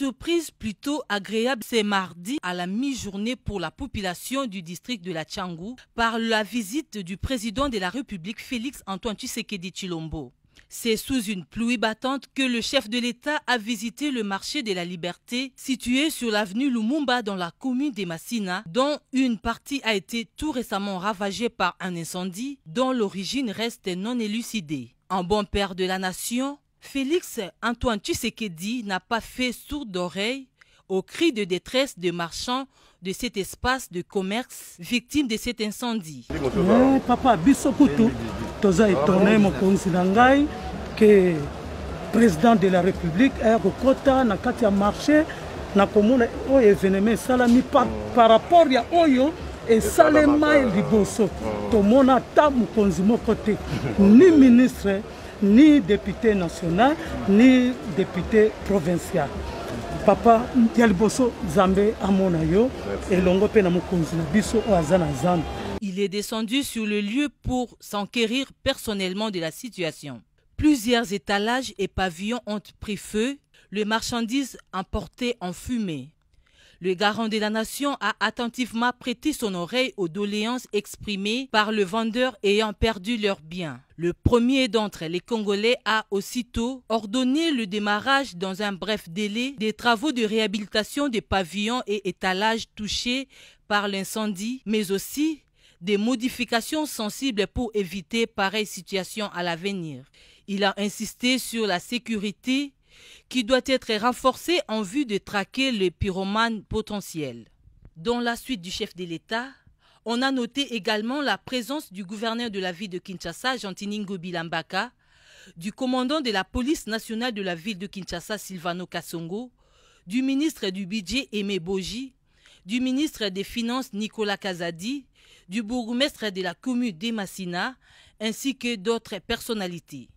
surprise plutôt agréable ce mardi à la mi-journée pour la population du district de la Tchangou par la visite du président de la République Félix Antoine Tshisekedi Tshilombo. C'est sous une pluie battante que le chef de l'État a visité le marché de la Liberté situé sur l'avenue Lumumba dans la commune de Massina, dont une partie a été tout récemment ravagée par un incendie dont l'origine reste non élucidée. En bon père de la nation, Félix Antoine Tshisekedi n'a pas fait sourde oreille aux cris de détresse des marchands de cet espace de commerce victime de cet incendie. Papa Bissokutu, toza étonné mokonzi na ngai que président de la République a kokota na kati ya marché na komona o événement salami par rapport ya oyo et salema liboso tomona ta mokonzi moko te ni ministre ni député national ni député provincial. Papa Ndialiboso Zambé Amonayo et Longo Pena Mokonzi na biso Oazana Zan. Il est descendu sur le lieu pour s'enquérir personnellement de la situation. Plusieurs étalages et pavillons ont pris feu, les marchandises emportées en fumée. Le garant de la nation a attentivement prêté son oreille aux doléances exprimées par le vendeur ayant perdu leurs biens. Le premier d'entre les Congolais a aussitôt ordonné le démarrage dans un bref délai des travaux de réhabilitation des pavillons et étalages touchés par l'incendie, mais aussi des modifications sensibles pour éviter pareille situation à l'avenir. Il a insisté sur la sécurité qui doit être renforcée en vue de traquer les pyromanes potentiels. Dans la suite du chef de l'État, on a noté également la présence du gouverneur de la ville de Kinshasa, Jean-Tiningo Bilambaka, du commandant de la police nationale de la ville de Kinshasa, Silvano Kasongo, du ministre du budget, Aimé Boji, du ministre des Finances, Nicolas Kazadi, du bourgmestre de la commune de Massina, ainsi que d'autres personnalités.